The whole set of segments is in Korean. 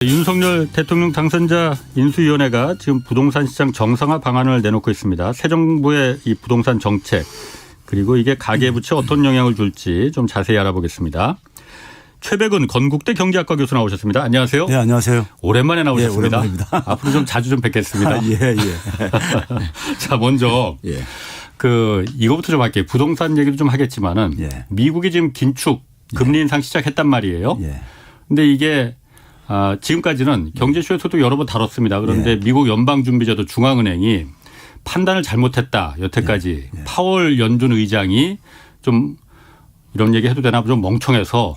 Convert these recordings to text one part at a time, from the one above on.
윤석열 대통령 당선자 인수위원회가 지금 부동산 시장 정상화 방안을 내놓고 있습니다. 새 정부의 이 부동산 정책 그리고 이게 가계부채 어떤 영향을 줄지 좀 자세히 알아보겠습니다. 최백은 건국대 경제학과 교수 나오셨습니다. 안녕하세요. 네, 안녕하세요. 오랜만에 나오셨습니다. 네, 오랜만입니다. 앞으로 좀 자주 좀 뵙겠습니다. 예. 자, 먼저 이거부터 좀 할게요. 부동산 얘기도 좀 하겠지만은 미국이 지금 긴축 금리 인상 시작했단 말이에요. 근데 이게 지금까지는 경제쇼에서도 여러 번 다뤘습니다. 그런데 미국 연방준비제도 중앙은행이 판단을 잘못했다. 여태까지 파월 연준 의장이 좀 이런 얘기 해도 되나 좀 멍청해서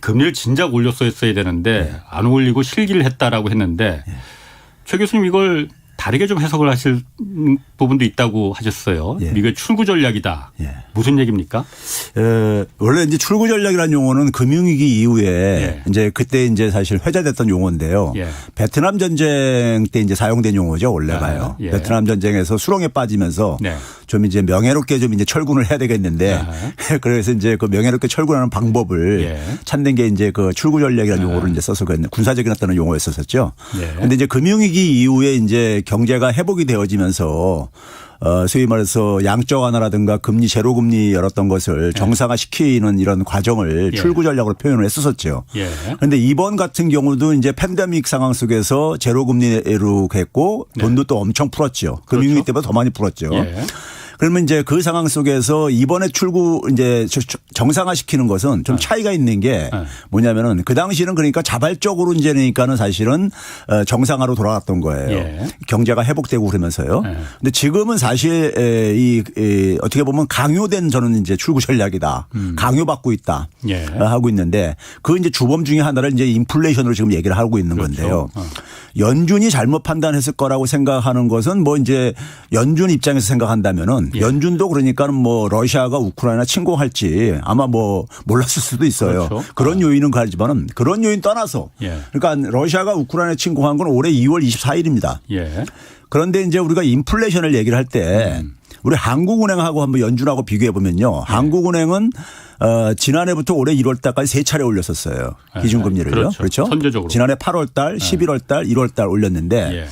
금리를 진작 올렸어야 되는데 안 올리고 실기를 했다라고 했는데 최 교수님 이걸 다르게 좀 해석을 하실 부분도 있다고 하셨어요. 미국의 출구 전략이다. 무슨 얘기입니까? 원래 이제 출구 전략이라는 용어는 금융위기 이후에 이제 그때 이제 사실 회자됐던 용어인데요. 베트남 전쟁 때 이제 사용된 용어죠. 원래가요. 베트남 전쟁에서 수렁에 빠지면서 좀 이제 명예롭게 좀 이제 철군을 해야 되겠는데 그래서 이제 그 명예롭게 철군하는 방법을 찾는 게 이제 그 출구 전략이라는 용어를 이제 써서 군사적인 어떤 용어였었죠. 그런데 이제 금융위기 이후에 이제 경제가 회복이 되어지면서 소위 말해서 양적 완화라든가 금리 제로 금리 열었던 것을 정상화시키는 이런 과정을 출구 전략으로 표현을 했었죠. 그런데 이번 같은 경우도 이제 팬데믹 상황 속에서 제로 금리로 했고 돈도 또 엄청 풀었죠. 금융위기 때보다 더 많이 풀었죠. 그러면 이제 그 상황 속에서 이번에 출구 이제 정상화시키는 것은 좀 차이가 있는 게 뭐냐면은 그 당시는 그러니까 자발적으로 이제 그러니까는 사실은 정상화로 돌아갔던 거예요. 경제가 회복되고 그러면서요. 근데 지금은 사실 이 어떻게 보면 강요된 저는 이제 출구 전략이다. 강요받고 있다. 하고 있는데 그 이제 주범 중에 하나를 이제 인플레이션으로 지금 얘기를 하고 있는 건데요. 연준이 잘못 판단했을 거라고 생각하는 것은 뭐 이제 연준 입장에서 생각한다면은 연준도 그러니까는 뭐 러시아가 우크라이나 침공할지 아마 뭐 몰랐을 수도 있어요. 그런 요인은 가지만은 그런 요인 떠나서 그러니까 러시아가 우크라이나 침공한 건 올해 2월 24일입니다. 그런데 이제 우리가 인플레이션을 얘기를 할 때 우리 한국은행하고 한번 연준하고 비교해 보면요. 한국은행은 지난해부터 올해 1월 달까지 3차례 올렸었어요. 기준금리를요. 그렇죠. 선제적으로. 지난해 8월 달, 11월 달, 1월 달 올렸는데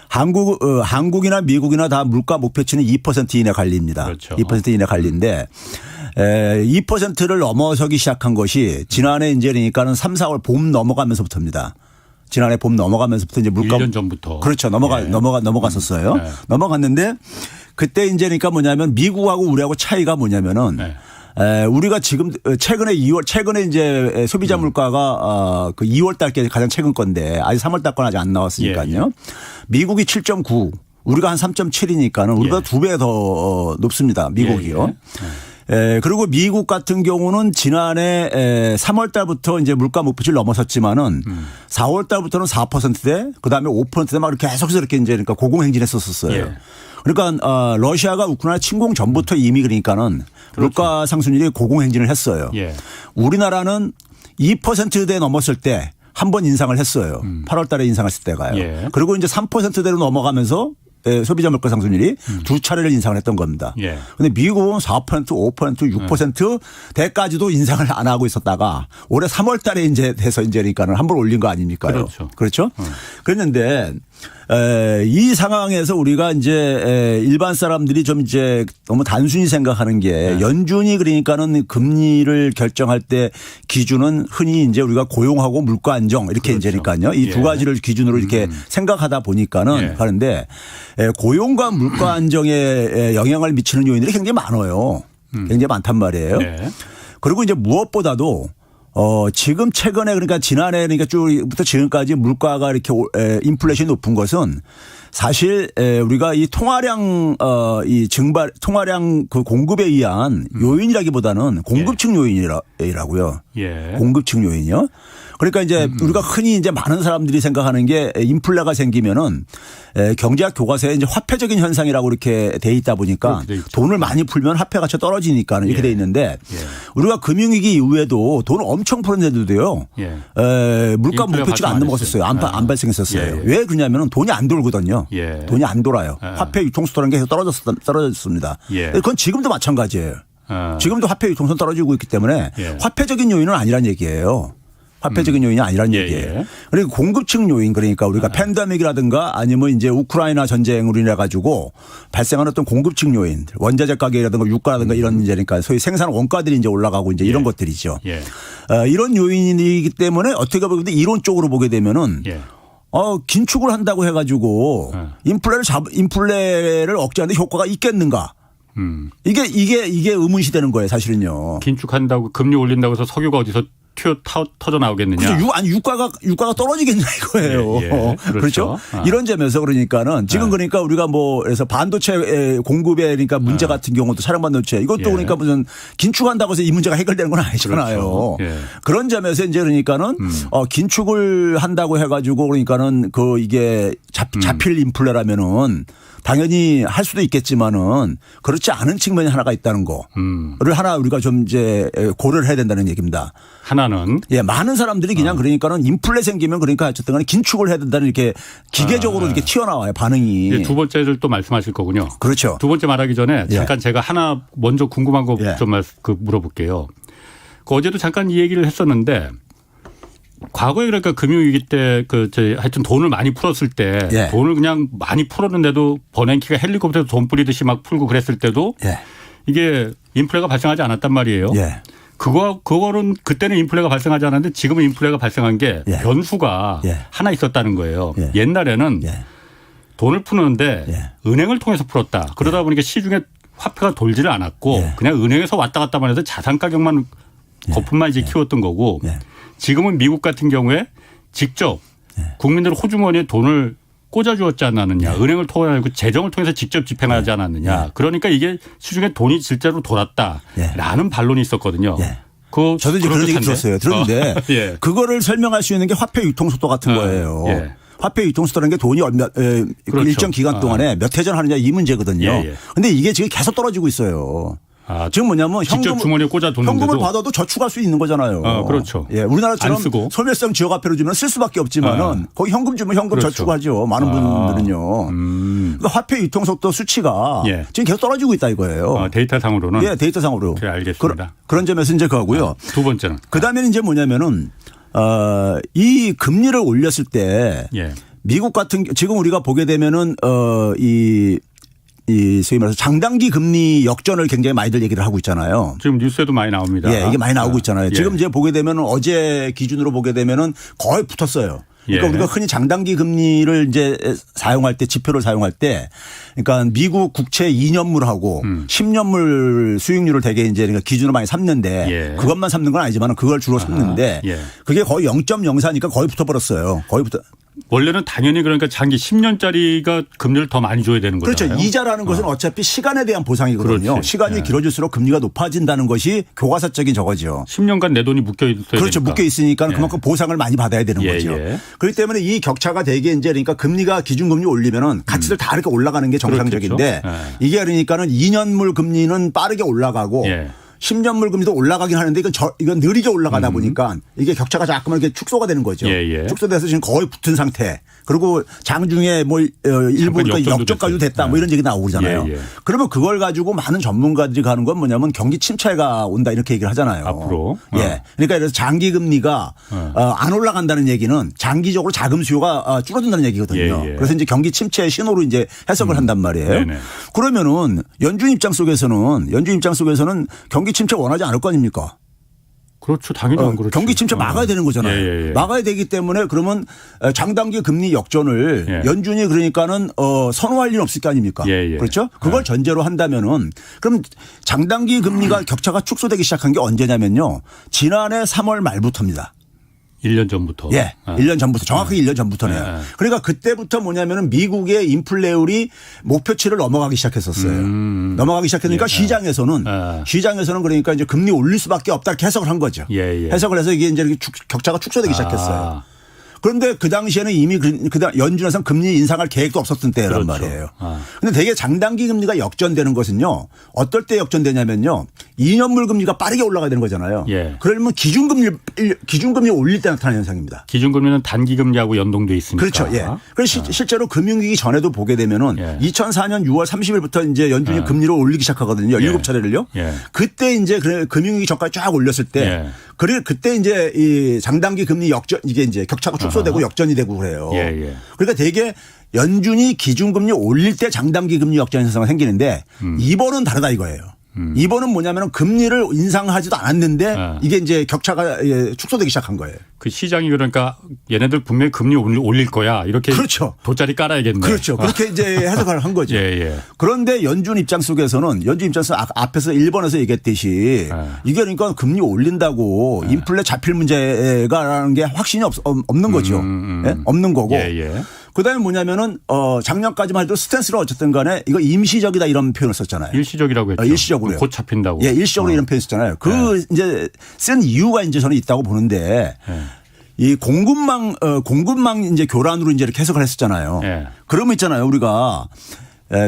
한국이나 미국이나 다 물가 목표치는 2% 이내 관리입니다. 2% 이내 관리인데 2%를 넘어서기 시작한 것이 지난해 이제 그러니까는 3, 4월 봄 넘어가면서부터입니다. 지난해 봄 넘어가면서부터 이제 물가 1년 전부터 그렇죠. 넘어갔었어요. 넘어갔는데 그때 이제 그러니까 뭐냐면 미국하고 우리하고 차이가 뭐냐면은 우리가 지금 최근에 이제 소비자 물가가 그 2월 달께 가장 최근 건데 아직 3월 달 건 아직 안 나왔으니까요. 미국이 7.9 우리가 한 3.7이니까는 우리보다 2배 더 높습니다. 미국이요. 그리고 미국 같은 경우는 지난해 3월 달부터 이제 물가 목표치를 넘어섰지만은 4월 달부터는 4%대 그다음에 5%대 막 이렇게 계속해서 이렇게 이제 그러니까 고공행진했었어요. 그러니까 러시아가 우크라이나 침공 전부터 이미 그러니까는 물가 상승률이 고공행진을 했어요. 우리나라는 2%대 넘었을 때 한 번 인상을 했어요. 8월 달에 인상했을 때가요. 그리고 이제 3%대로 넘어가면서 소비자 물가 상승률이 두 차례를 인상을 했던 겁니다. 그런데 미국은 4%, 5%, 6% 대까지도 인상을 안 하고 있었다가 올해 3월 달에 이제 돼서 이제 그러니까는 한 번 올린 거 아닙니까요? 그렇죠. 그랬는데 이 상황에서 우리가 이제 일반 사람들이 좀 이제 너무 단순히 생각하는 게 연준이 그러니까는 금리를 결정할 때 기준은 흔히 이제 우리가 고용하고 물가 안정 이렇게 이제 그러니까요. 이 두 가지를 기준으로 이렇게 생각하다 보니까는 하는데 고용과 물가 안정에 영향을 미치는 요인들이 굉장히 많아요. 굉장히 많단 말이에요. 그리고 이제 무엇보다도 지금 최근에 그러니까 지난해 그러니까 쭉부터 지금까지 물가가 이렇게 인플레이션이 높은 것은 사실 우리가 이 통화량 통화량 그 공급에 의한 요인이라기보다는 공급층 요인이라고요. 공급층 요인이요. 그러니까 이제 우리가 흔히 이제 많은 사람들이 생각하는 게 인플레가 생기면은 경제학 교과서에 이제 화폐적인 현상이라고 이렇게 돼 있다 보니까 돈을 많이 풀면 화폐 가치가 떨어지니까 이렇게 돼 있는데 우리가 금융위기 이후에도 돈을 엄청 풀었는데도요. 물가 목표치가 안 넘어갔었어요. 안 발생했었어요. 왜 그러냐면은 돈이 안 돌거든요. 돈이 안 돌아요. 화폐 유통수라는 게 계속 떨어졌습니다. 그건 지금도 마찬가지예요. 지금도 화폐 유통선 떨어지고 있기 때문에 화폐적인 요인은 아니란 얘기예요. 화폐적인 요인이 아니란 얘기예요. 그리고 공급층 요인 그러니까 우리가 팬데믹이라든가 아니면 이제 우크라이나 전쟁으로 인해 가지고 발생하는 어떤 공급층 요인, 원자재 가격이라든가 유가라든가 이런 문제니까 소위 생산 원가들이 이제 올라가고 이제 이런 것들이죠. 이런 요인이기 때문에 어떻게 보면 이론적으로 보게 되면은 긴축을 한다고 해가지고 인플레를 억제하는데 효과가 있겠는가? 이게 의문시 되는 거예요, 사실은요. 긴축한다고 금리 올린다고 해서 석유가 어디서 터져 나오겠느냐. 그렇죠. 아니 유가가 떨어지겠냐 이거예요. 그렇죠. 이런 점에서 그러니까는 지금 그러니까 우리가 뭐 그래서 반도체 공급에 그러니까 문제 같은 경우도 차량 반도체 이것도 그러니까 무슨 긴축한다고 해서 이 문제가 해결되는 건 아니잖아요. 그렇죠. 그런 점에서 이제 그러니까는 긴축을 한다고 해가지고 그러니까는 이게 잡힐 인플레라면은 당연히 할 수도 있겠지만은 그렇지 않은 측면이 하나가 있다는 거를 하나 우리가 좀 이제 고려를 해야 된다는 얘기입니다. 하나는 많은 사람들이 그냥 그러니까는 인플레 생기면 그러니까 어쨌든 간에 긴축을 해야 된다는 이렇게 기계적으로 이렇게 튀어나와요 반응이. 두 번째를 또 말씀하실 거군요. 그렇죠. 두 번째 말하기 전에 잠깐 제가 하나 먼저 궁금한 거 좀 물어볼게요. 어제도 잠깐 이 얘기를 했었는데 과거에 그러니까 금융위기 때 하여튼 돈을 많이 풀었을 때 돈을 그냥 많이 풀었는데도 버냉키가 헬리콥터에서 돈 뿌리듯이 막 풀고 그랬을 때도 이게 인플레가 발생하지 않았단 말이에요. 그거는 그때는 인플레가 발생하지 않았는데 지금은 인플레가 발생한 게 변수가 하나 있었다는 거예요. 옛날에는 돈을 푸는데 은행을 통해서 풀었다. 그러다 보니까 시중에 화폐가 돌지를 않았고 그냥 은행에서 왔다 갔다만 해서 자산 가격만 거품만 이제 키웠던 거고 지금은 미국 같은 경우에 직접 국민들 호주머니에 돈을 꽂아주었지 않았느냐. 은행을 통해 재정을 통해서 직접 집행하지 않았느냐. 그러니까 이게 시중에 돈이 실제로 돌았다라는 반론이 있었거든요. 저도 이제 그런 얘기 들었어요. 들었는데 그거를 설명할 수 있는 게 화폐 유통속도 같은 거예요. 화폐 유통속도라는 게 돈이 그렇죠. 일정 기간 동안에 몇 회전 하느냐 이 문제거든요. 그런데 이게 지금 계속 떨어지고 있어요. 지금 뭐냐면 직접 주머니에 꽂아 뒀는데도 현금을 받아도 저축할 수 있는 거잖아요. 그렇죠. 우리나라처럼 소멸성 지역화폐로 주면 쓸 수밖에 없지만은 거기 현금 주면 현금 저축하죠. 많은 분들은요. 그러니까 화폐 유통속도 수치가 지금 계속 떨어지고 있다 이거예요. 데이터상으로는. 데이터상으로. 그래, 알겠습니다. 그런 점에서 이제 그거고요. 두 번째는. 그다음에는 이제 뭐냐면은 이 금리를 올렸을 때 미국 같은 지금 우리가 보게 되면은 소위 말해서 장단기 금리 역전을 굉장히 많이들 얘기를 하고 있잖아요. 지금 뉴스에도 많이 나옵니다. 이게 많이 나오고 있잖아요. 지금 이제 보게 되면 어제 기준으로 보게 되면은 거의 붙었어요. 그러니까 우리가 흔히 장단기 금리를 이제 사용할 때 지표를 사용할 때 그러니까 미국 국채 2년물하고 10년물 수익률을 되게 이제 그러니까 기준으로 많이 삼는데 그것만 삼는 건 아니지만 그걸 주로 삼는데 그게 거의 0.04니까 거의 붙어버렸어요. 원래는 당연히 그러니까 장기 10년짜리가 금리를 더 많이 줘야 되는 거잖아요. 그렇죠. 이자라는 것은 어차피 시간에 대한 보상이거든요. 그렇지. 시간이 길어질수록 금리가 높아진다는 것이 교과서적인 저거죠. 10년간 내 돈이 묶여 있어야 되니까. 그렇죠. 묶여 있으니까 그만큼 보상을 많이 받아야 되는 거죠. 그렇기 때문에 이 격차가 되게 이제 그러니까 금리가 기준금리 올리면은 가치들 다 이렇게 올라가는 게 정상적인데 이게 그러니까는 2년물 금리는 빠르게 올라가고 10년물 금리도 올라가긴 하는데 이건 느리게 올라가다 보니까 이게 격차가 자꾸만 이렇게 축소가 되는 거죠. 축소돼서 지금 거의 붙은 상태. 그리고 장중에 뭐 일부 역전까지도 됐다 뭐 이런 얘기 나오고 그러잖아요. 그러면 그걸 가지고 많은 전문가들이 가는 건 뭐냐면 경기 침체가 온다 이렇게 얘기를 하잖아요. 앞으로. 그러니까 그래서 장기 금리가 안 올라간다는 얘기는 장기적으로 자금 수요가 줄어든다는 얘기거든요. 그래서 이제 경기 침체의 신호로 이제 해석을 한단 말이에요. 그러면은 연준 입장 속에서는 경기 침체 원하지 않을 거 아닙니까? 그렇죠. 당연히 안 그렇죠. 경기 침체 막아야 되는 거잖아요. 막아야 되기 때문에 그러면 장단기 금리 역전을 연준이 그러니까는 선호할 일은 없을 거 아닙니까? 그렇죠? 그걸 전제로 한다면은 그럼 장단기 금리가 격차가 축소되기 시작한 게 언제냐면요. 지난해 3월 말부터입니다. 1년 전부터. 1년 전부터. 정확하게 1년 전부터네요. 그러니까 그때부터 뭐냐면은 미국의 인플레율이 목표치를 넘어가기 시작했었어요. 넘어가기 시작했으니까 시장에서는 그러니까 이제 금리 올릴 수밖에 없다 이렇게 해석을 한 거죠. 해석을 해서 이게 이제 격차가 축소되기 시작했어요. 그런데 그 당시에는 이미 연준에서는 금리 인상할 계획도 없었던 때란 말이에요. 그런데 되게 장단기 금리가 역전되는 것은요. 어떨 때 역전되냐면요. 2년물 금리가 빠르게 올라가야 되는 거잖아요. 그러면 기준금리 올릴 때 나타나는 현상입니다. 기준금리는 단기금리하고 연동돼 있으니까. 그렇죠. 그래서 실제로 금융위기 전에도 보게 되면은 2004년 6월 30일부터 이제 연준이 금리를 올리기 시작하거든요. 7차례를요. 그때 이제 금융위기 전까지 쫙 올렸을 때 그리고 그때 이제 이 장단기 금리 역전 이게 이제 격차가 축소되고 역전이 되고 그래요. 예, 예. 그러니까 되게 연준이 기준금리 올릴 때 장단기 금리 역전 현상이 생기는데 이번은 다르다 이거예요. 이번은 뭐냐면 금리를 인상하지도 않았는데 이게 이제 격차가 축소되기 시작한 거예요. 그 시장이 그러니까 얘네들 분명히 금리 올릴 거야 이렇게 그렇죠. 돗자리 깔아야겠네. 그렇죠. 그렇게 이제 해석을 한 거죠. 예, 예. 그런데 연준 입장 속에서는 앞에서 일본에서 얘기했듯이 이게 그러니까 금리 올린다고 인플레 잡힐 문제가라는 게 확신이 없는 거죠. 예? 없는 거고. 예, 예. 그다음에 뭐냐면은 작년까지만 해도 스탠스로 어쨌든 간에 이거 임시적이다 이런 표현을 썼잖아요. 일시적이라고 했죠. 일시적으로요. 곧 잡힌다고. 예, 일시적으로 이런 표현 썼잖아요. 그 이제 쓴 이유가 이제 저는 있다고 보는데 이 공급망 이제 교란으로 이제 이렇게 해석을 했었잖아요. 예. 그러면 있잖아요. 우리가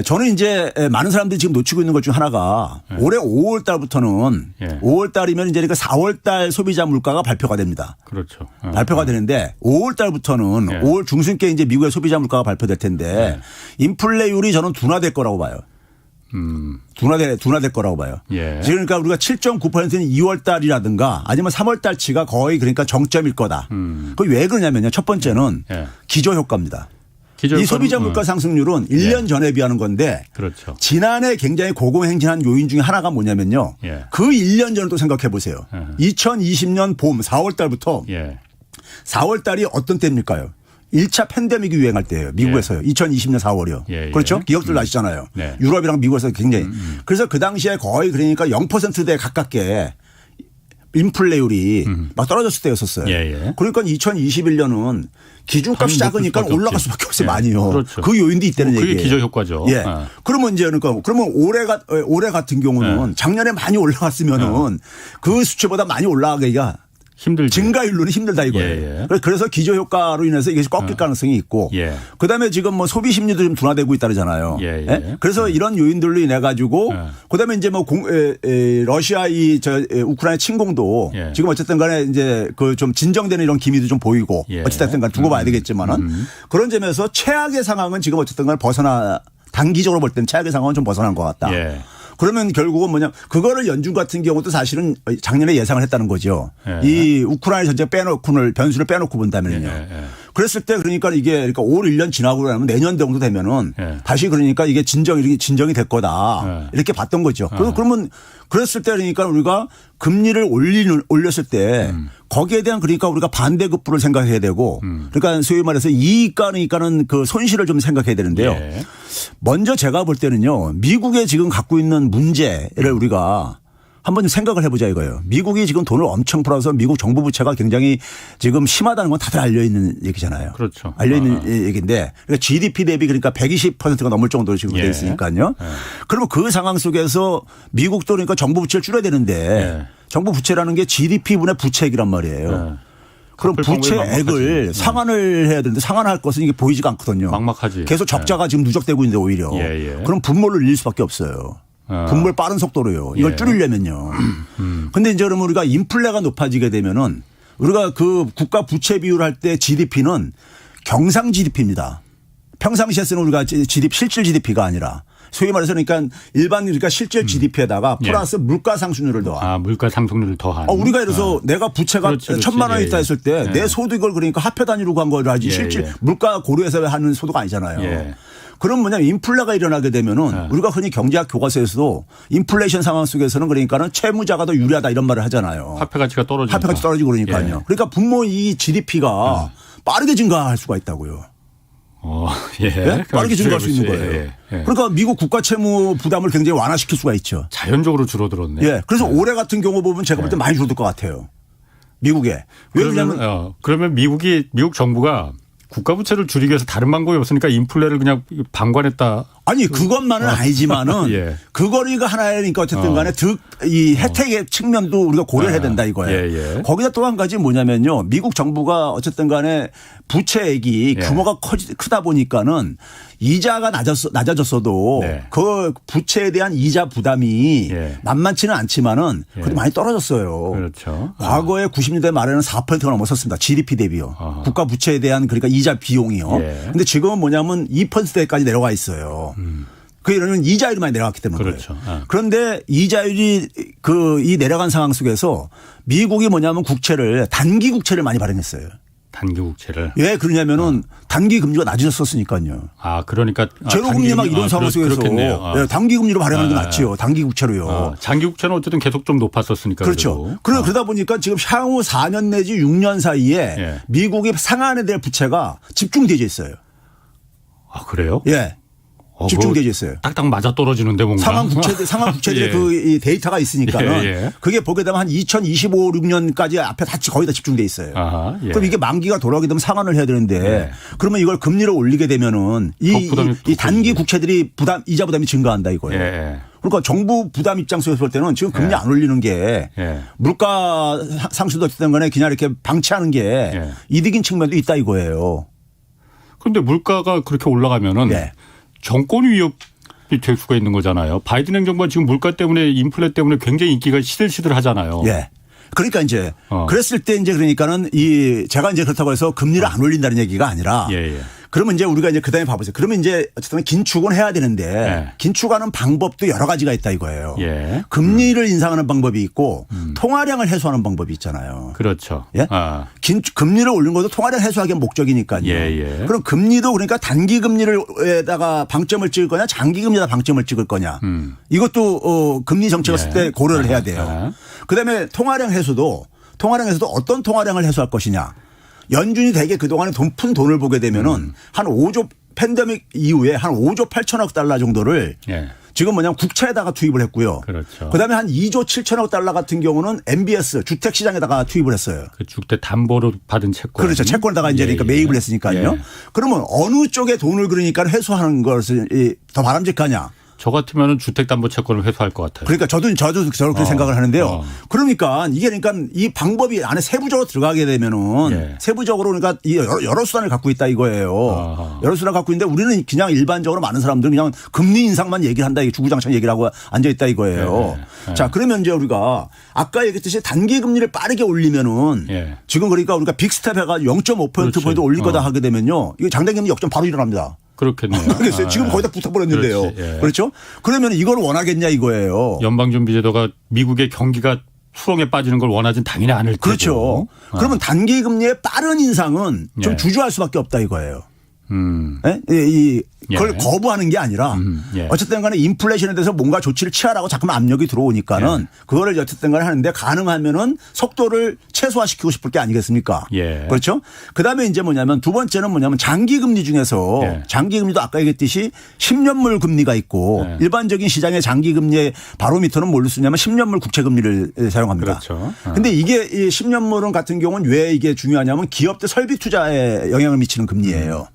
저는 이제 많은 사람들이 지금 놓치고 있는 것 중 하나가 올해 5월 달부터는 5월 달이면 이제 그러니까 4월 달 소비자 물가가 발표가 됩니다. 그렇죠. 발표가 되는데 5월 달부터는 5월 중순께 이제 미국의 소비자 물가가 발표될 텐데 인플레율이 저는 둔화될 거라고 봐요. 둔화될 거라고 봐요. 예. 지금 그러니까 우리가 7.9%는 2월 달이라든가 아니면 3월 달치가 거의 그러니까 정점일 거다. 그게 왜 그러냐면요. 첫 번째는 기저 효과입니다. 이 소비자 물가 상승률은 1년 전에 비하는 건데 그렇죠. 지난해 굉장히 고공행진한 요인 중에 하나가 뭐냐면요. 그 1년 전을 또 생각해 보세요. 2020년 봄 4월 달부터 4월 달이 어떤 때입니까요? 1차 팬데믹이 유행할 때예요. 미국에서요. 2020년 4월이요. 그렇죠? 기억들 나시잖아요. 유럽이랑 미국에서 굉장히. 그래서 그 당시에 거의 그러니까 0%대 가깝게 인플레율이 막 떨어졌을 때였었어요. 그러니까 2021년은 기준값이 작으니까 올라갈 수밖에 없어요. 많이요. 그렇죠. 그 요인도 있다는 얘기예요. 그게 기저 효과죠. 예. 그러면 이제 그러면 올해 같은 경우는 작년에 많이 올라갔으면은 그 수치보다 많이 올라가기가 힘들죠. 증가율로는 힘들다 이거예요. 그래서 기저 효과로 인해서 이게 꺾일 가능성이 있고 그다음에 지금 뭐 소비 심리도 좀 둔화되고 있다잖아요. 그래서 이런 요인들로 인해 가지고 그다음에 이제 뭐 러시아 우크라이나 침공도 지금 어쨌든 간에 이제 그 좀 진정되는 이런 기미도 좀 보이고 어쨌든 간에 두고 봐야 되겠지만은 그런 점에서 최악의 상황은 지금 어쨌든 간에 단기적으로 볼 때는 최악의 상황은 좀 벗어난 것 같다. 그러면 결국은 뭐냐 그거를 연준 같은 경우도 사실은 작년에 예상을 했다는 거죠. 이 우크라이나 전쟁 변수를 빼놓고 본다면요. 그랬을 때 그러니까 이게 그러니까 올 1년 지나고 나면 내년 정도 되면은 다시 그러니까 이게 진정이 될 거다. 이렇게 봤던 거죠. 그러면 그랬을 때 그러니까 우리가 금리를 올렸을 때 거기에 대한 그러니까 우리가 반대급부를 생각해야 되고 그러니까 소위 말해서 이익가는 그 손실을 좀 생각해야 되는데요. 먼저 제가 볼 때는요. 미국에 지금 갖고 있는 문제를 우리가 한번 좀 생각을 해보자 이거예요. 미국이 지금 돈을 엄청 풀어서 미국 정부 부채가 굉장히 지금 심하다는 건 다들 알려있는 얘기잖아요. 그렇죠. 알려있는 얘기인데 그러니까 GDP 대비 그러니까 120%가 넘을 정도로 지금 되어 있으니까요. 그러면 그 상황 속에서 미국도 그러니까 정부 부채를 줄여야 되는데 정부 부채라는 게 GDP분의 부채액이란 말이에요. 그럼 부채액을 상환을 해야 되는데 상환할 것은 이게 보이지가 않거든요. 막막하지. 계속 적자가 지금 누적되고 있는데 오히려. 그럼 분모를 늘릴 수밖에 없어요. 분모를 빠른 속도로요. 이걸 줄이려면요. 근데 이제 그러면 우리가 인플레가 높아지게 되면은 우리가 그 국가 부채 비율 할 때 GDP는 경상 GDP입니다. 평상시에 쓰는 우리가 실질 GDP가 아니라 소위 말해서 그러니까 일반 그러니까 실질 GDP에다가 플러스 물가 상승률을 더한. 물가 상승률을 더한. 우리가 예를 들어서 내가 부채가 1,000만 원 있다 했을 때 내 소득을 그러니까 화폐 단위로 간 거를 하지 실질 물가 고려해서 하는 소득 아니잖아요. 그럼 뭐냐면 인플레가 일어나게 되면은 우리가 흔히 경제학 교과서에서도 인플레이션 상황 속에서는 그러니까는 채무자가 더 유리하다 이런 말을 하잖아요. 화폐 가치가 떨어지고. 화폐 가치 떨어지고 그러니까요. 그러니까 분모 이 GDP가 빠르게 증가할 수가 있다고요. 빠르게 증가할 수 있는 거예요. 그러니까 미국 국가 채무 부담을 굉장히 완화시킬 수가 있죠. 자연적으로 줄어들었네. 그래서 올해 같은 경우 보면 제가 볼 때 많이 줄어들 것 같아요. 미국에. 왜냐하면 그러면 미국 정부가 국가 부채를 줄이기 위해서 다른 방법이 없으니까 인플레를 그냥 방관했다. 아니 그것만은 아니지만은 그거리가 하나니까 어쨌든 간에 이 혜택의 측면도 우리가 고려해야 된다 이거예요. 거기다 또 한 가지 뭐냐면요. 미국 정부가 어쨌든 간에 부채액이 규모가 크다 보니까는 이자가 낮아졌어도 그 부채에 대한 이자 부담이 만만치는 않지만은 그래도 많이 떨어졌어요. 그렇죠. 과거에 90년대 말에는 4%가 넘었었습니다. GDP 대비요. 국가 부채에 대한 그러니까 이자 비용이요. 근데 지금은 뭐냐면 2%대까지 내려가 있어요. 그 이유는 이자율이 많이 내려갔기 때문에 그렇죠. 그래요. 그런데 이자율이 이 내려간 상황 속에서 미국이 뭐냐면 단기 국채를 많이 발행했어요. 단기 국채를. 왜 그러냐면은 단기 금리가 낮아졌었으니까요. 그러니까. 제로 금리 막 이런 상황 속에서 단기 금리로 발행하는 게 낫지요. 단기 국채로요. 장기 국채는 어쨌든 계속 좀 높았었으니까. 그렇죠. 그러다 보니까 지금 향후 4년 내지 6년 사이에 미국이 상환에 대한 부채가 집중되어 있어요. 그래요? 예. 집중되어 있어요. 딱딱 맞아 떨어지는데 뭔가. 상황 국채들의 그 데이터가 있으니까는 그게 보게 되면 한 2025, 6년까지 앞에 거의 다 집중돼 있어요. 그럼 이게 만기가 돌아오게 되면 상환을 해야 되는데 그러면 이걸 금리를 올리게 되면은 이 단기 국채들이 이자 부담이 증가한다 이거예요. 그러니까 정부 부담 입장에서 볼 때는 지금 금리 안 올리는 게 물가 상승도 어쨌든 간에 그냥 이렇게 방치하는 게 이득인 측면도 있다 이거예요. 그런데 물가가 그렇게 올라가면은 정권이 위협이 될 수가 있는 거잖아요. 바이든 행정부가 지금 물가 때문에 인플레 때문에 굉장히 인기가 시들시들하잖아요. 그러니까 이제 그랬을 때 이제 그러니까는 제가 이제 그렇다고 해서 금리를 안 올린다는 얘기가 아니라 그러면 이제 우리가 이제 그다음에 봐보세요. 그러면 이제 어쨌든 긴축은 해야 되는데 긴축하는 방법도 여러 가지가 있다 이거예요. 금리를 인상하는 방법이 있고 통화량을 해소하는 방법이 있잖아요. 그렇죠. 금리를 올린 것도 통화량 해소하기 목적이니까요. 그럼 금리도 그러니까 단기 금리를에다가 방점을 찍을 거냐 장기 금리에다 방점을 찍을 거냐 이것도 금리 정책을 쓸 때 고려를 해야 돼요. 그다음에 통화량 해소도 어떤 통화량을 해소할 것이냐. 연준이 대개 그동안에 푼 돈을 보게 되면은 한 5조 팬데믹 이후에 한 5조 8천억 달러 정도를 지금 뭐냐면 국채에다가 투입을 했고요. 그렇죠. 그다음에 한 2조 7천억 달러 같은 경우는 MBS 주택 시장에다가 투입을 했어요. 그 주택 담보로 받은 채권. 그렇죠. 채권에다가 이제 그러니까 매입을 했으니까요. 그러면 어느 쪽에 돈을 그러니까 회수하는 것을 더 바람직하냐. 저 같으면 주택담보채권을 회수할 것 같아요. 그러니까 저도 그렇게 생각을 하는데요. 그러니까 이 방법이 안에 세부적으로 들어가게 되면은 세부적으로 그러니까 여러 수단을 갖고 있다 이거예요. 여러 수단을 갖고 있는데 우리는 그냥 일반적으로 많은 사람들은 그냥 금리 인상만 얘기를 한다. 주구장창 얘기를 하고 앉아 있다 이거예요. 자, 그러면 이제 우리가 아까 얘기했듯이 단기 금리를 빠르게 올리면은 지금 그러니까 우리가 빅스텝 해가지고 0.5% 올릴 거다 하게 되면요. 이거 장단금리 역전 바로 일어납니다. 그렇겠네요. 그렇겠어요. 지금 거의 다 붙어버렸는데요. 그렇죠? 그러면 이걸 원하겠냐 이거예요. 연방준비제도가 미국의 경기가 수렁에 빠지는 걸 원하진 당연히 않을 테고. 그렇죠. 그러면 단기 금리의 빠른 인상은 좀 주저할 수밖에 없다 이거예요. 그걸 거부하는 게 아니라 어쨌든 간에 인플레이션에 대해서 뭔가 조치를 취하라고 자꾸만 압력이 들어오니까는 그거를 어쨌든 간에 하는데 가능하면은 속도를 최소화시키고 싶을 게 아니겠습니까? 그렇죠? 그다음에 이제 두 번째는 장기 금리 중에서 장기 금리도 아까 얘기했듯이 10년물 금리가 있고 일반적인 시장의 장기 금리의 바로미터는 뭘로 쓰냐면 10년물 국채 금리를 사용합니다. 그렇죠. 근데 이게 이 10년물은 같은 경우는 왜 이게 중요하냐면 기업들 설비 투자에 영향을 미치는 금리예요.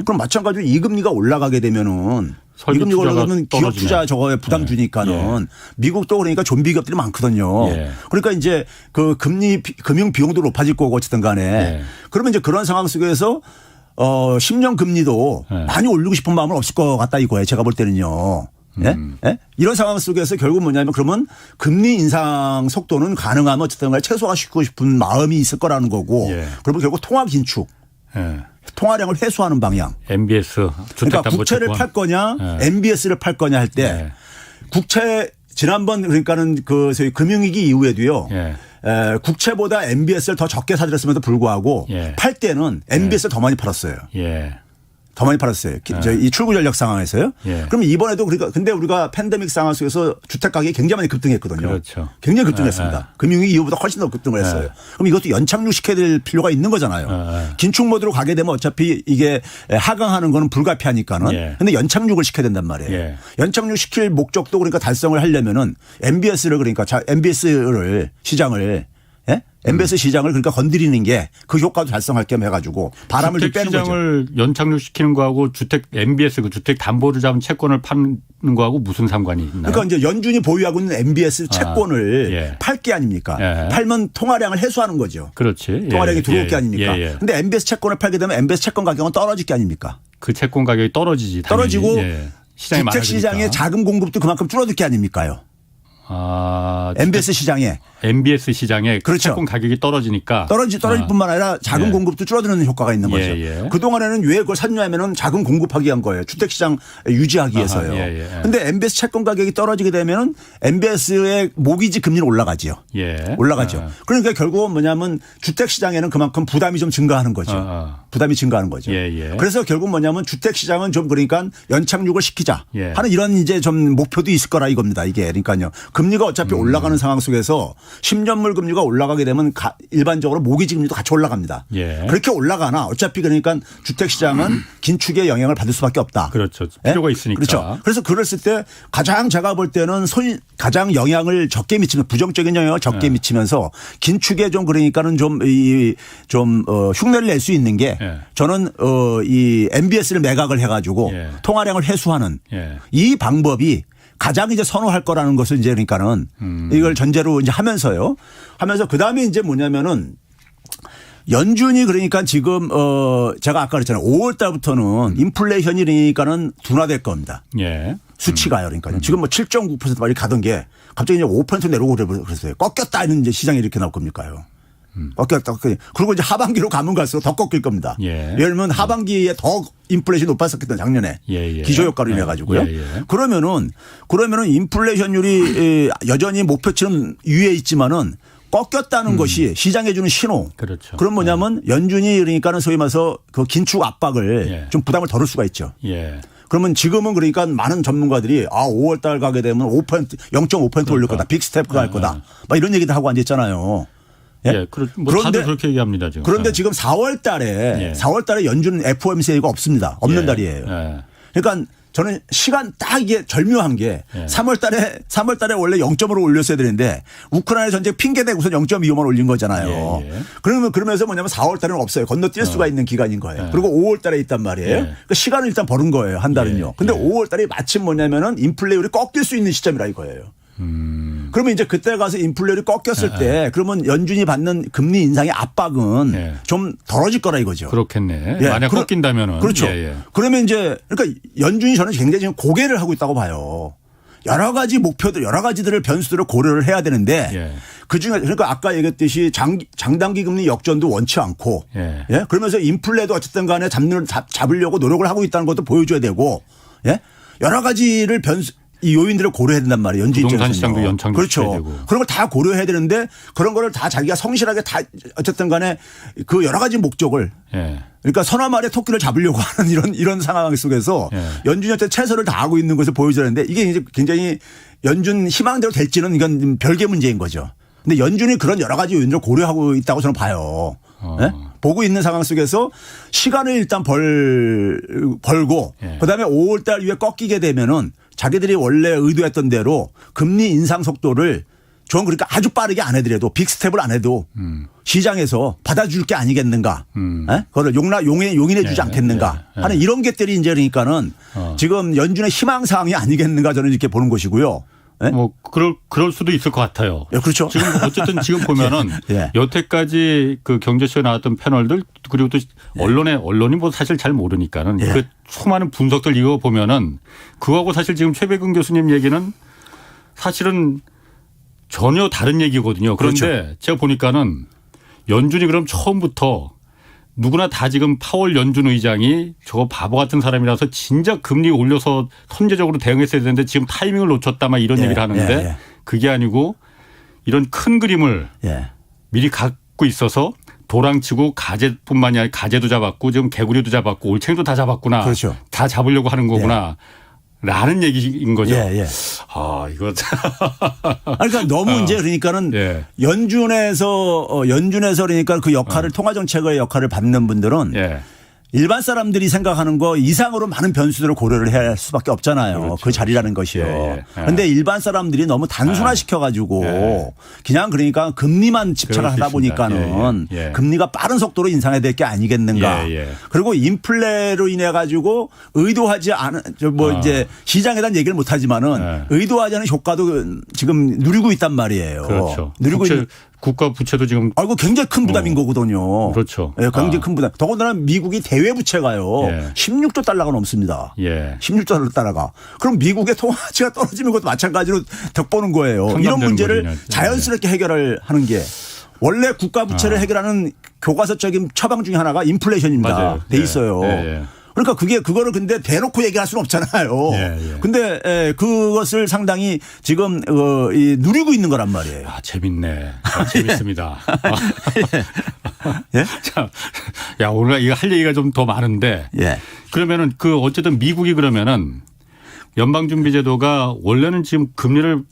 그럼 마찬가지로 이 금리가 올라가게 되면은 이 금리가 올라가면 기업 투자 저거에 부담 주니까는 미국도 그러니까 좀비 기업들이 많거든요. 그러니까 이제 그 금융 비용도 높아질 거고 어쨌든 간에 그러면 이제 그런 상황 속에서 10년 금리도 많이 올리고 싶은 마음은 없을 것 같다 이거예요. 제가 볼 때는요. 이런 상황 속에서 결국 뭐냐면 그러면 금리 인상 속도는 가능하면 어쨌든 간에 최소화시키고 싶은 마음이 있을 거라는 거고 그러면 결국 통화 긴축. 통화량을 회수하는 방향. MBS. 그러니까 국채를 팔 거냐 MBS를 팔 거냐 할 때 국채 지난번 그러니까는 그 저희 금융위기 이후에도요. 국채보다 MBS를 더 적게 사들였음에도 불구하고 팔 때는 MBS를 더 많이 팔았어요. 더 많이 팔았어요. 이 출구 전략 상황에서요. 그러면 이번에도 그러니까 근데 우리가 팬데믹 상황 속에서 주택 가격이 굉장히 많이 급등했거든요. 그렇죠. 굉장히 급등했습니다. 금융위기 이후보다 훨씬 더 급등을 했어요. 그럼 이것도 연착륙 시켜야 될 필요가 있는 거잖아요. 긴축 모드로 가게 되면 어차피 이게 하강하는 거는 불가피하니까는. 근데 연착륙을 시켜야 된단 말이에요. 연착륙 시킬 목적도 그러니까 달성을 하려면은 MBS를 그러니까 MBS를 시장을 MBS 시장을 그러니까 건드리는 게 그 효과도 달성할 겸 해가지고 바람을 좀 빼는 거죠. 시장을 연착륙시키는 거하고 MBS 그 주택 담보를 잡은 채권을 파는 거하고 무슨 상관이 있나요? 그러니까 이제 연준이 보유하고 있는 MBS 채권을 팔 게 아닙니까? 팔면 통화량을 해소하는 거죠. 그렇지. 통화량이 들어올 게 아닙니까? 근데 MBS 채권을 팔게 되면 MBS 채권 가격은 떨어질 게 아닙니까? 그 채권 가격이 떨어지지. 당연히. 떨어지고 주택 시장의 자금 공급도 그만큼 줄어들 게 아닙니까요? MBS 시장에. MBS 시장에 그렇죠. 채권 가격이 떨어지니까 떨어질 뿐만 아니라 자금 공급도 줄어드는 효과가 있는 거죠. 그동안에는 왜 그걸 샀냐면은 자금 공급하기 위한 거예요. 주택시장 유지하기 위해서요. 그런데 MBS 채권 가격이 떨어지게 되면은 MBS의 모기지 금리는 올라가지요. 올라가죠. 그러니까 결국은 뭐냐면 주택시장에는 그만큼 부담이 좀 증가하는 거죠. 부담이 증가하는 거죠. 그래서 결국 뭐냐면 주택시장은 좀 그러니까 연착륙을 시키자 하는 이런 이제 좀 목표도 있을 거라 이겁니다. 이게 그러니까요. 금리가 어차피 올라가는 상황 속에서 10년물 금리가 올라가게 되면 일반적으로 모기지 금리도 같이 올라갑니다. 그렇게 올라가나 어차피 그러니까 주택시장은 긴축의 영향을 받을 수밖에 없다. 그렇죠. 필요가 있으니까. 그렇죠. 그래서 그랬을 때 가장 제가 볼 때는 가장 영향을 적게 미치는 부정적인 영향을 적게 미치면서 긴축에 좀 그러니까는 좀 흉내를 낼 수 있는 게 저는 이 MBS를 매각을 해가지고 통화량을 회수하는 이 방법이 가장 이제 선호할 거라는 것을 이제 그러니까는 이걸 전제로 이제 하면서 그 다음에 이제 뭐냐면은 연준이 그러니까 지금 제가 아까 그랬잖아요. 5월 달부터는 인플레이션이 그러니까는 둔화될 겁니다. 수치가요. 그러니까요. 지금 뭐 7.9% 말이 가던 게 갑자기 이제 5% 내려오고 그랬어요. 꺾였다 이런 이제 시장이 이렇게 나올 겁니까요. 꺾였다. 그리고 이제 하반기로 가면 갈수록 더 꺾일 겁니다. 예를 들면 하반기에 더 인플레이션이 높았었거든 작년에 기저효과로 인해 가지고요. 그러면은 인플레이션율이 여전히 목표치는 위에 있지만은 꺾였다는 것이 시장에 주는 신호. 그렇죠. 그럼 뭐냐면 연준이 그러니까는 소위 말해서 그 긴축 압박을 좀 부담을 덜을 수가 있죠. 그러면 지금은 그러니까 많은 전문가들이 5월 달 가게 되면 0.5% 올릴 거다. 빅스텝 할 거다. 막 이런 얘기도 하고 앉았잖아요. 그런데 다들 그렇게 얘기합니다 지금. 그런데 지금 4월 달에 연준 FOMC가 없습니다. 없는 달이에요. 그러니까 저는 시간 딱 이게 절묘한 게 3월 달에 원래 0.5로 올렸어야 되는데 우크라이나 전쟁 핑계 대고서 0.25만 올린 거잖아요. 그러면서 뭐냐면 4월 달에는 없어요. 건너뛸 수가 있는 기간인 거예요. 그리고 5월 달에 있단 말이에요. 그러니까 시간을 일단 버는 거예요. 한 달은요. 근데 5월 달에 마침 뭐냐면은 인플레이율이 꺾일 수 있는 시점이라 이거예요. 그러면 이제 그때 가서 인플레이율이 꺾였을 때 그러면 연준이 받는 금리 인상의 압박은 좀 덜어질 거라 이거죠. 그렇겠네. 만약 꺾인다면은. 그렇죠. 그러면 이제 그러니까 연준이 저는 굉장히 지금 고개를 하고 있다고 봐요. 여러 가지 목표들, 여러 가지들을 변수들을 고려를 해야 되는데 그중에 그러니까 아까 얘기했듯이 장단기 금리 역전도 원치 않고 그러면서 인플레도 어쨌든 간에 잡으려고 노력을 하고 있다는 것도 보여줘야 되고 여러 가지를 이 요인들을 고려해야 된단 말이에요. 연준 부동산 시장도 연착륙 그렇죠. 되고. 그런 걸 다 고려해야 되는데 그런 거를 다 자기가 성실하게 다 어쨌든 간에 그 여러 가지 목적을 그러니까 선화 말에 토끼를 잡으려고 하는 이런 상황 속에서 연준이 어쨌든 최선을 다하고 있는 것을 보여줘야 되는데 이게 이제 굉장히 연준 희망대로 될지는 이건 별개 문제인 거죠. 근데 연준이 그런 여러 가지 요인들을 고려하고 있다고 저는 봐요. 보고 있는 상황 속에서 시간을 일단 벌고 그다음에 5월 달 이후에 꺾이게 되면은 자기들이 원래 의도했던 대로 금리 인상 속도를 좀 그러니까 아주 빠르게 안 해더라도 빅스텝을 안 해도 시장에서 받아줄 게 아니겠는가. 그걸 용인해 주지 않겠는가 하는 이런 것들이 이제 그러니까는 지금 연준의 희망사항이 아니겠는가 저는 이렇게 보는 것이고요. 뭐 그럴 수도 있을 것 같아요. 그렇죠. 지금 어쨌든 지금 보면은 여태까지 그 경제쇼에 나왔던 패널들 그리고 또 언론이 뭐 사실 잘 모르니까는 그 수많은 분석들 이거 보면은 그거하고 사실 지금 최백은 교수님 얘기는 사실은 전혀 다른 얘기거든요. 그런데 그렇죠. 제가 보니까는 연준이 그럼 처음부터 누구나 다 지금 파월 연준 의장이 저거 바보 같은 사람이라서 진짜 금리 올려서 선제적으로 대응했어야 되는데 지금 타이밍을 놓쳤다 막 이런 얘기를 하는데 그게 아니고 이런 큰 그림을 미리 갖고 있어서 도랑치고 가재뿐만이 아니라 가재도 잡았고 지금 개구리도 잡았고 올챙이도 다 잡았구나. 그렇죠. 다 잡으려고 하는 거구나. 라는 얘기인 거죠. 이거. 그러니까 너무 이제 그러니까는 연준에서 그러니까 그 역할을 통화정책의 역할을 받는 분들은 일반 사람들이 생각하는 거 이상으로 많은 변수들을 고려를 해야 할 수밖에 없잖아요. 그렇죠. 그 자리라는 것이요. 그런데 일반 사람들이 너무 단순화시켜 가지고 그냥 그러니까 금리만 집착을 하다 보니까는 금리가 빠른 속도로 인상해야 될 게 아니겠는가. 그리고 인플레로 인해 가지고 의도하지 않은 이제 시장에 대한 얘기를 못 하지만은 의도하지 않은 효과도 지금 누리고 있단 말이에요. 그렇죠. 누리고 국가 부채도 지금 아이고 굉장히 큰 부담인 거거든요. 그렇죠. 예, 굉장히 큰 부담. 더군다나 미국이 대외 부채가요. 16조 달러가 넘습니다. 16조 달러가. 그럼 미국의 통화가치가 떨어지는 것도 마찬가지로 덕보는 거예요. 이런 문제를 거군요. 자연스럽게 해결을 하는 게 원래 국가 부채를 해결하는 교과서적인 처방 중에 하나가 인플레이션입니다. 맞아요. 돼 있어요. 그러니까 그거를 근데 대놓고 얘기할 수는 없잖아요. 근데 그것을 상당히 지금 누리고 있는 거란 말이에요. 아, 재밌네. 재밌습니다. 예? 자, 야, 오늘 이거 할 얘기가 좀 더 많은데. 그러면은 어쨌든 미국이 그러면은 연방준비제도가 원래는 지금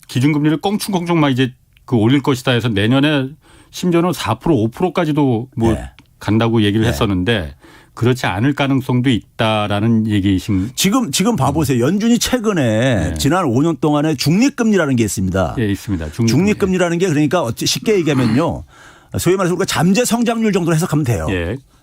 기준금리를 껑충껑충 막 이제 올릴 것이다 해서 내년에 심지어는 4% 5%까지도 간다고 얘기를 했었는데 그렇지 않을 가능성도 있다라는 얘기이신. 지금 봐보세요. 연준이 최근에 지난 5년 동안에 중립금리라는 게 있습니다. 예, 있습니다. 중립금리라는 게 그러니까 쉽게 얘기하면요. 소위 말해서 우리가 잠재 성장률 정도로 해석하면 돼요.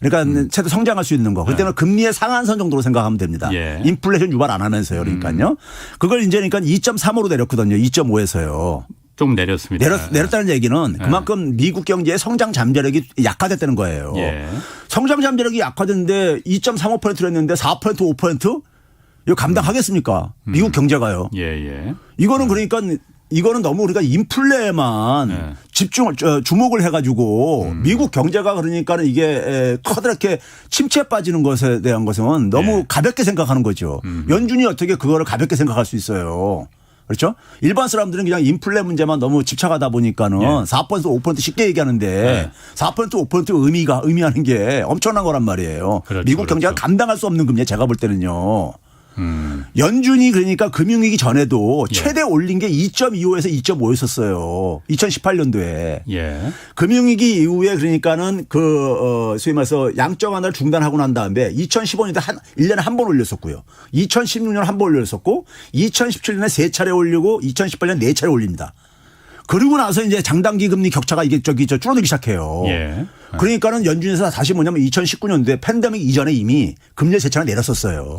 그러니까 최대 성장할 수 있는 거. 그때는 금리의 상한선 정도로 생각하면 됩니다. 인플레이션 유발 안 하면서요. 그러니까요. 그걸 이제 그러니까 2.3으로 내렸거든요. 2.5에서요. 좀 내렸습니다. 내렸다는 얘기는 그만큼 미국 경제의 성장 잠재력이 약화됐다는 거예요. 성장 잠재력이 약화됐는데 2.35%를 했는데 4% 5% 이거 감당하겠습니까? 미국 경제가요. 이거는 그러니까 이거는 너무 우리가 인플레에만 주목을 해가지고 미국 경제가 그러니까 이게 커다랗게 침체에 빠지는 것에 대한 것은 너무 가볍게 생각하는 거죠. 연준이 어떻게 그거를 가볍게 생각할 수 있어요. 그렇죠? 일반 사람들은 그냥 인플레 문제만 너무 집착하다 보니까는 4% 5% 쉽게 얘기하는데 4% 5% 의미하는 게 엄청난 거란 말이에요. 미국 경제가 감당할 수 없는 금리 제가 볼 때는요. 연준이 그러니까 금융위기 전에도 최대 올린 게 2.25에서 2.5였었어요. 2018년도에. 금융위기 이후에 그러니까는 소위 말해서 양적 완화를 중단하고 난 다음에 2015년에 1년에 한 번 올렸었고요. 2016년에 한 번 올렸었고 2017년에 3차례 올리고 2018년에 4차례 올립니다. 그리고 나서 이제 장단기 금리 격차가 이게 줄어들기 시작해요. 그러니까는 연준에서 다시 뭐냐면 2019년도에 팬데믹 이전에 이미 금리 재차를 내렸었어요.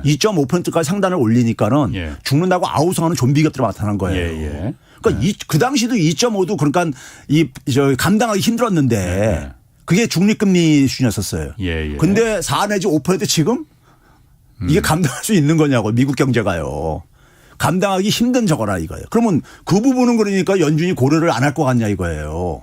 2.5%까지 상단을 올리니까는 죽는다고 아우성하는 좀비 기업들이 나타난 거예요. 그러니까 그 당시도 2.5도 그러니까 감당하기 힘들었는데 그게 중립금리 수준이었었어요. 근데 4 내지 5% 지금 이게 감당할 수 있는 거냐고 미국 경제가요. 감당하기 힘든 저거라 이거예요. 그러면 그 부분은 그러니까 연준이 고려를 안 할 것 같냐 이거예요.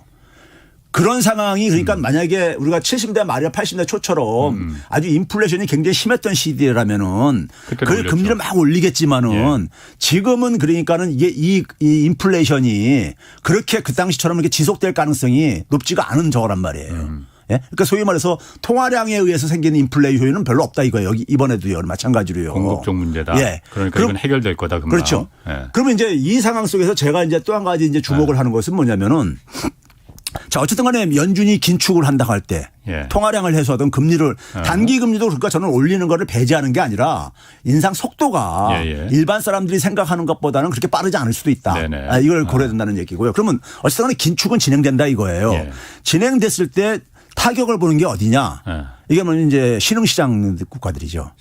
그런 상황이 그러니까 만약에 우리가 70대 말이나 80대 초처럼 아주 인플레이션이 굉장히 심했던 시기라면은 그 금리를 막 올리겠지만은 지금은 그러니까는 이게 이 인플레이션이 그렇게 그 당시처럼 이렇게 지속될 가능성이 높지가 않은 저거란 말이에요. 그러니까 소위 말해서 통화량에 의해서 생기는 인플레이 효율은 별로 없다 이거예요. 여기 이번에도요. 마찬가지로요. 공급적 문제다. 그러니까 이건 해결될 거다. 금방. 그렇죠. 그러면 이제 이 상황 속에서 제가 이제 또 한 가지 이제 주목을 하는 것은 뭐냐면은 자, 어쨌든 간에 연준이 긴축을 한다고 할 때 통화량을 해소하던 금리를 단기 금리도 그러니까 저는 올리는 거를 배제하는 게 아니라 인상 속도가 일반 사람들이 생각하는 것보다는 그렇게 빠르지 않을 수도 있다. 이걸 고려해야 된다는 얘기고요. 그러면 어쨌든 간에 긴축은 진행된다 이거예요. 진행됐을 때 타격을 보는 게 어디냐. 이게 뭐냐면 이제 신흥시장 국가들이죠.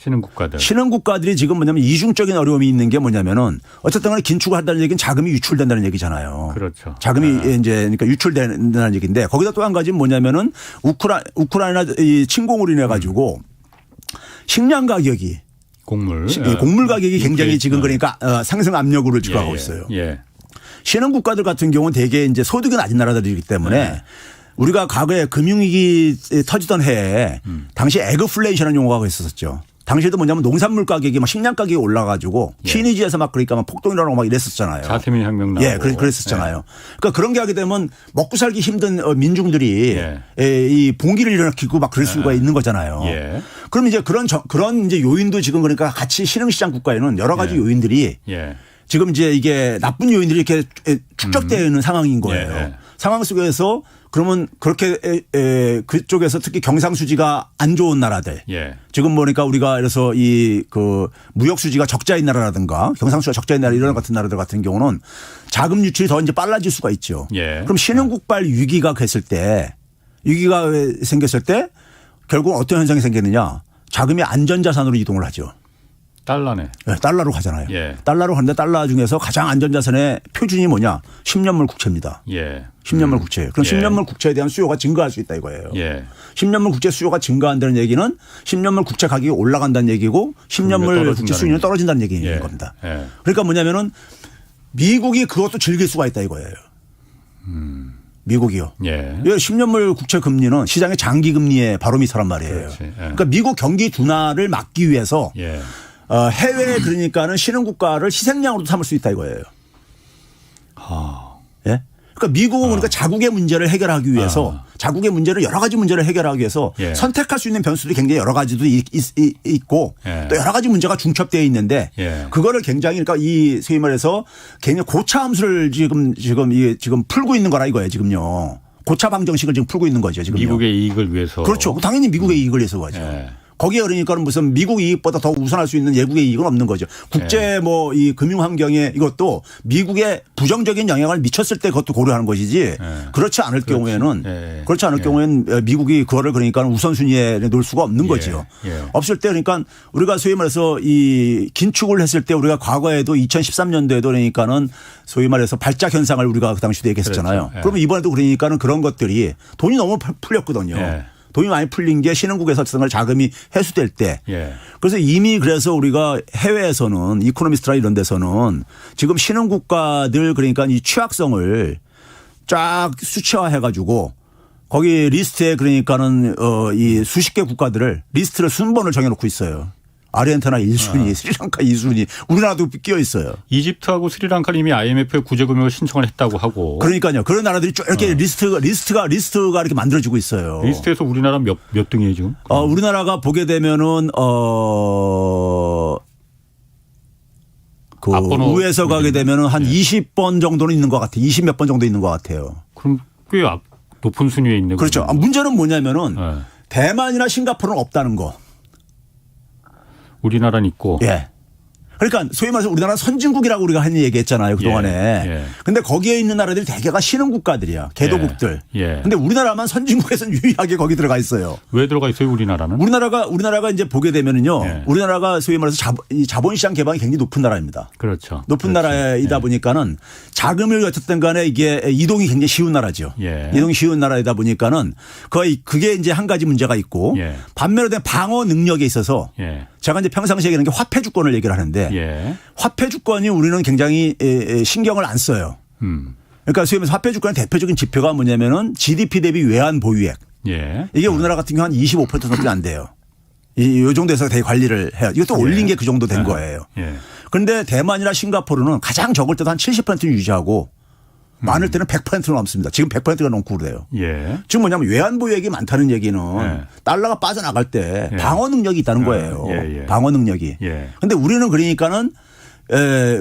신흥국가들이 지금 뭐냐면 이중적인 어려움이 있는 게 뭐냐면은 어쨌든 간에 긴축을 한다는 얘기는 자금이 유출된다는 얘기잖아요. 그렇죠. 자금이 이제 그러니까 유출된다는 얘기인데 거기다 또 한 가지는 뭐냐면은 우크라이나 이 침공으로 인해 가지고 식량 가격이 곡물 가격이 굉장히 지금 그러니까 상승 압력으로 지구하고 있어요. 신흥국가들 같은 경우는 대개 이제 소득이 낮은 나라들이기 때문에 우리가 과거에 금융위기 터지던 해에 당시 에그플레이션이라는 용어가 있었었죠. 당시에도 뭐냐면 농산물 가격이 막 식량 가격이 올라가지고 키니지에서 막 그러니까 막 폭동이라고 막 이랬었잖아요. 자세민 혁명 나오고. 그랬었잖아요. 그러니까 그런 게 하게 되면 먹고 살기 힘든 민중들이 이 봉기를 일으키고 막 그럴 수가 있는 거잖아요. 그럼 이제 그런 이제 요인도 지금 그러니까 같이 신흥시장 국가에는 여러 가지 요인들이 지금 이제 이게 나쁜 요인들이 이렇게 축적되어 있는 상황인 거예요. 상황 속에서 그러면 그렇게 그쪽에서 특히 경상수지가 안 좋은 나라들 지금 보니까 우리가 그래서 이 그 무역수지가 적자인 나라라든가 경상수지가 적자인 나라 이런 같은 나라들 같은 경우는 자금 유출이 더 이제 빨라질 수가 있죠. 그럼 신흥국발 위기가 생겼을 때 결국 어떤 현상이 생기느냐 자금이 안전자산으로 이동을 하죠. 달러네. 네, 달러로 가잖아요. 예. 달러로 가는데 달러 중에서 가장 안전자산의 표준이 뭐냐? 10년물 국채입니다. 예. 10년물 국채. 그럼 예. 10년물 국채에 대한 수요가 증가할 수 있다 이거예요. 예. 10년물 국채 수요가 증가한다는 얘기는 10년물 국채 가격이 올라간다는 얘기고 10년물 국채 수요는 떨어진다는 얘기인 예. 겁니다. 예. 그러니까 뭐냐면은 미국이 그것도 즐길 수가 있다 이거예요. 미국이요. 예. 10년물 국채 금리는 시장의 장기 금리의 바로미터란 말이에요. 예. 그러니까 미국 경기 둔화를 막기 위해서 예. 해외 그러니까는 신흥국가를 희생양으로도 삼을 수 있다 이거예요. 예? 그러니까 미국은 그러니까 자국의 문제를 해결하기 위해서 자국의 문제를 여러 가지 문제를 해결하기 위해서 예. 선택할 수 있는 변수들이 굉장히 여러 가지도 있고 예. 또 여러 가지 문제가 중첩되어 있는데 예. 그거를 굉장히 그러니까 이 소위 말해서 굉장히 고차 함수를 지금 풀고 있는 거라 이거예요 지금요. 고차 방정식을 지금 풀고 있는 거죠 지금. 미국의 이익을 위해서. 그렇죠. 당연히 미국의 이익을 위해서 가죠. 예. 거기에 그러니까는 무슨 미국 이익보다 더 우선할 수 있는 외국의 이익은 없는 거죠. 국제 뭐 이 금융 환경에 이것도 미국에 부정적인 영향을 미쳤을 때 그것도 고려하는 것이지 그렇지 않을 경우에는 그렇지 않을 경우에는 미국이 그거를 그러니까 우선순위에 놓을 수가 없는 거죠. 없을 때 그러니까 우리가 소위 말해서 이 긴축을 했을 때 우리가 과거에도 2013년도에도 그러니까는 소위 말해서 발작 현상을 우리가 그 당시도 얘기했었잖아요. 그렇죠. 그러면 이번에도 그러니까는 그런 것들이 돈이 너무 풀렸거든요. 돈이 많이 풀린 게 신흥국에서 자금이 회수될 때. 그래서 이미 그래서 우리가 해외에서는 이코노미스트라 이런 데서는 지금 신흥국가들 그러니까 이 취약성을 쫙 수치화해 가지고 거기 리스트에 그러니까는 이 수십 개 국가들을 리스트를 순번을 정해놓고 있어요. 아르헨티나 1순위, 스리랑카 2순위, 우리나라도 끼어 있어요. 이집트하고 스리랑카는 이미 IMF에 구제금융을 신청을 했다고 하고. 그러니까요. 그런 나라들이 쭉 이렇게 리스트가 이렇게 만들어지고 있어요. 리스트에서 우리나라 몇 등이에요 지금? 우리나라가 보게 되면은 그 우에서 가게 되면은 한 20번 정도는 있는 것 같아요. 20몇 번 정도 있는 것 같아요. 그럼 꽤 높은 순위에 있네. 그렇죠. 문제는 뭐냐면은 대만이나 싱가포르는 없다는 거. 우리나라는 있고. 예. 그러니까 소위 말해서 우리나라 선진국이라고 우리가 한 얘기했잖아요 그동안에. 근데 거기에 있는 나라들이 대개가 신흥국가들이야. 개도국들. 근데 우리나라만 선진국에서는 유일하게 거기 들어가 있어요. 왜 들어가 있어요 우리나라는? 우리나라가 이제 보게 되면은요. 우리나라가 소위 말해서 자본시장 개방이 굉장히 높은 나라입니다. 그렇죠. 높은 나라이다 보니까는 자금을 어쨌든 간에 이게 이동이 굉장히 쉬운 나라죠. 이동이 쉬운 나라이다 보니까는 거의 그게 이제 한 가지 문제가 있고 반면에 방어 능력에 있어서 제가 이제 평상시에 얘기하는 게 화폐 주권을 얘기를 하는데 화폐 주권이 우리는 굉장히 신경을 안 써요. 그러니까 소위 말해서 화폐 주권의 대표적인 지표가 뭐냐면은 GDP 대비 외환 보유액. 이게 우리나라 같은 경우 한 25% 정도 안 돼요. 이 정도에서 되게 관리를 해요. 이것도 올린 게 그 정도 된 거예요. 그런데 대만이나 싱가포르는 가장 적을 때도 한 70%는 유지하고 많을 때는 100%는 넘습니다. 지금 100%가 넘고 그래요. 지금 뭐냐면 외환 보유액이 많다는 얘기는 달러가 빠져나갈 때 방어 능력이 있다는 거예요. 방어 능력이. 그런데 우리는 그러니까는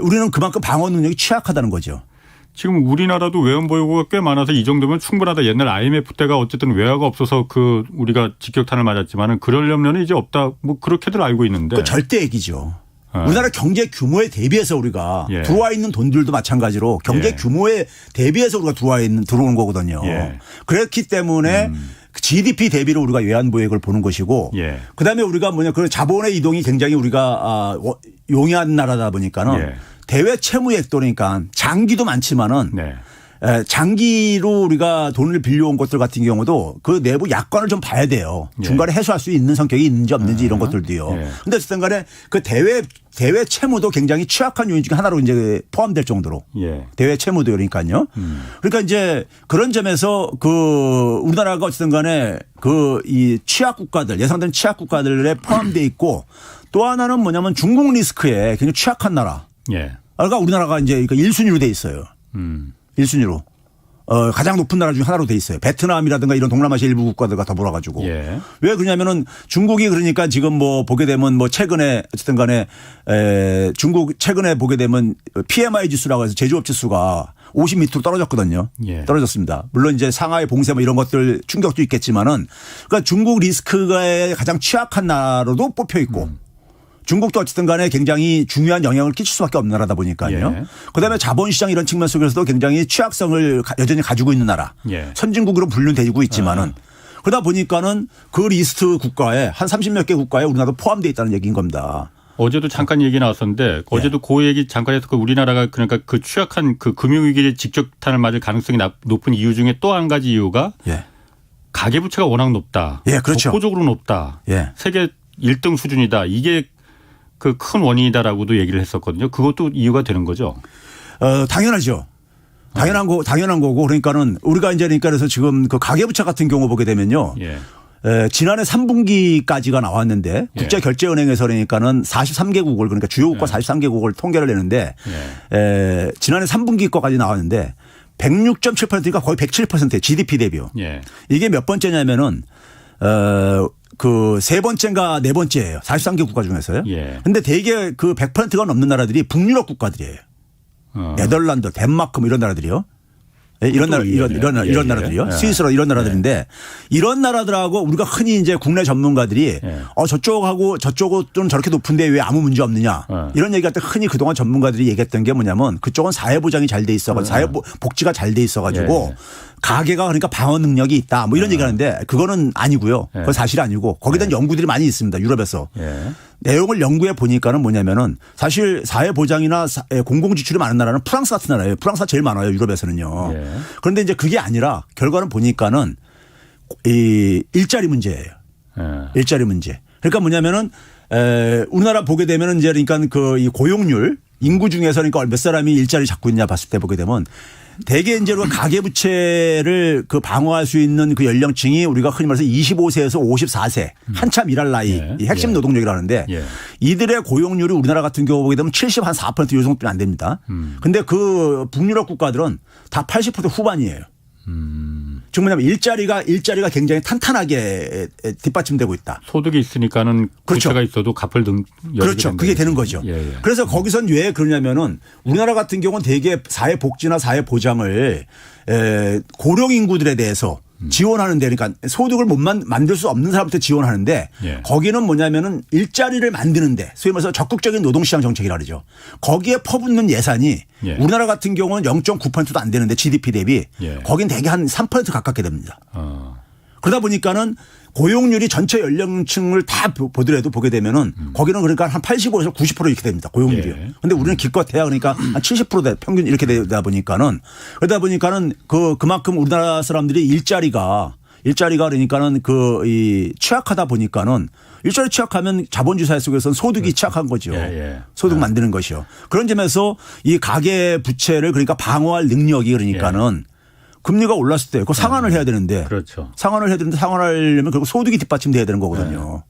우리는 그만큼 방어 능력이 취약하다는 거죠. 지금 우리나라도 외환 보유고가 꽤 많아서 이 정도면 충분하다. 옛날 IMF 때가 어쨌든 외화가 없어서 그 우리가 직격탄을 맞았지만은 그러려면 이제 없다. 뭐 그렇게들 알고 있는데. 그 절대 얘기죠. 우리나라 경제 규모에 대비해서 우리가 들어와 있는 돈들도 마찬가지로 경제 규모에 대비해서 우리가 들어오는 거거든요. 그렇기 때문에 GDP 대비로 우리가 외환 보유액을 보는 것이고 그다음에 우리가 그 자본의 이동이 굉장히 우리가 용이한 나라다 보니까는 대외 채무액도 그러니까 장기도 많지만은 장기로 우리가 돈을 빌려온 것들 같은 경우도 그 내부 약관을 좀 봐야 돼요. 중간에 해소할 수 있는 성격이 있는지 없는지 이런 것들도요. 그런데 어쨌든 간에 그 대외 채무도 굉장히 취약한 요인 중에 하나로 이제 포함될 정도로 대외 채무도 그러니까요. 그러니까 이제 그런 점에서 그 우리나라가 어쨌든 간에 그 이 취약 국가들 예상되는 취약 국가들에 포함되어 있고 또 하나는 뭐냐면 중국 리스크에 굉장히 취약한 나라. 그러니까 우리나라가 이제 1순위로 돼 있어요. 1순위로. 가장 높은 나라 중 하나로 돼 있어요. 베트남이라든가 이런 동남아시아 일부 국가들과 더불어 가지고. 왜 그러냐면은 중국이 그러니까 지금 뭐 보게 되면 뭐 최근에 어쨌든 간에 중국 최근에 보게 되면 PMI 지수라고 해서 제조업 지수가 50 밑으로 떨어졌거든요. 떨어졌습니다. 물론 이제 상하이 봉쇄 뭐 이런 것들 충격도 있겠지만은 그러니까 중국 리스크가 가장 취약한 나라로도 뽑혀 있고 중국도 어쨌든 간에 굉장히 중요한 영향을 끼칠 수밖에 없는 나라다 보니까요. 그다음에 자본시장 이런 측면 속에서도 굉장히 취약성을 여전히 가지고 있는 나라. 선진국으로 분류되고 있지만은 그러다 보니까는 그 리스트 국가에 한 30몇 개 국가에 우리나라도 포함되어 있다는 얘기인 겁니다. 어제도 잠깐 얘기 나왔었는데 어제도 그 얘기 잠깐 해서 우리나라가 그러니까 그 취약한 그 금융위기에 직격탄을 맞을 가능성이 높은 이유 중에 또 한 가지 이유가 가계부채가 워낙 높다. 그렇죠. 독보적으로 높다. 세계 1등 수준이다. 이게 그 큰 원인이다라고도 얘기를 했었거든요. 그것도 이유가 되는 거죠. 당연하죠. 당연한 거고 그러니까는 우리가 이제 그러니까 그래서 지금 그 가계부채 같은 경우 보게 되면요. 지난해 3분기까지가 나왔는데 국제결제은행에서 그러니까는 43개국을 그러니까 주요 국가 43개국을 통계를 내는데 지난해 3분기 거까지 나왔는데 106.7%니까 거의 107%예요. GDP 대비요. 이게 몇 번째냐면은 그 세 번째인가 네 번째예요. 43개 국가 중에서요. 근데 대개 그 100%가 넘는 나라들이 북유럽 국가들이에요. 네덜란드, 덴마크 뭐 이런 나라들이요. 이런 나라들이요. 스위스로 이런 나라들인데 이런 나라들하고 우리가 흔히 이제 국내 전문가들이 저쪽하고 저쪽은 저렇게 높은데 왜 아무 문제 없느냐 이런 얘기할 때 흔히 그동안 전문가들이 얘기했던 게 뭐냐면 그쪽은 사회보장이 잘 돼 있어가지고 사회복지가 잘 돼 있어가지고 가계가 그러니까 방어 능력이 있다 뭐 이런 얘기하는데 그거는 아니고요. 그건 사실 아니고 거기에 대한 연구들이 많이 있습니다. 유럽에서. 내용을 연구해 보니까는 뭐냐면은 사실 사회보장이나 공공지출이 많은 나라는 프랑스 같은 나라예요. 프랑스가 제일 많아요. 유럽에서는요. 그런데 이제 그게 아니라 결과는 보니까는 이 일자리 문제예요. 일자리 문제. 그러니까 뭐냐면은 우리나라 보게 되면은 이제 그러니까 그 이 고용률 인구 중에서 그러니까 몇 사람이 일자리 잡고 있냐 봤을 때 보게 되면 대개 이제 가계부채를 그 방어할 수 있는 그 연령층이 우리가 흔히 말해서 25세에서 54세 한참 일할 나이 핵심 노동력이라는데 이들의 고용률이 우리나라 같은 경우 보게 되면 74% 이 정도는 안 됩니다. 근데 그 북유럽 국가들은 다 80% 후반이에요. 즉 뭐냐면 일자리가 굉장히 탄탄하게 뒷받침되고 있다. 소득이 있으니까는 부채가 있어도 갚을 그렇죠. 그게 되는 거죠. 그래서 거기선 왜 그러냐면은 우리나라 같은 경우는 대개 사회복지나 사회보장을 고령 인구들에 대해서 지원하는데 그러니까 소득을 못 만들 수 없는 사람한테 지원하는데 거기는 뭐냐면은 일자리를 만드는데 소위 말해서 적극적인 노동시장 정책이라 그러죠. 거기에 퍼붓는 예산이 우리나라 같은 경우는 0.9%도 안 되는데 GDP 대비 거긴 대개 한 3% 가깝게 됩니다. 그러다 보니까는 고용률이 전체 연령층을 다 보더라도 보게 되면은 거기는 그러니까 한 85에서 90% 이렇게 됩니다. 고용률이요. 그런데 우리는 기껏해야 그러니까 한 70% 평균 이렇게 되다 보니까는 그러다 보니까는 그만큼 우리나라 사람들이 일자리가 그러니까는 이 취약하다 보니까는 일자리 취약하면 자본주의 사회 속에서는 소득이 취약한 거죠. 소득 만드는 것이요. 그런 점에서 이 가계 부채를 그러니까 방어할 능력이 그러니까는 금리가 올랐을 때 그 상환을 해야 되는데 상환을 해야 되는데 상환하려면 결국 소득이 뒷받침돼야 되는 거거든요.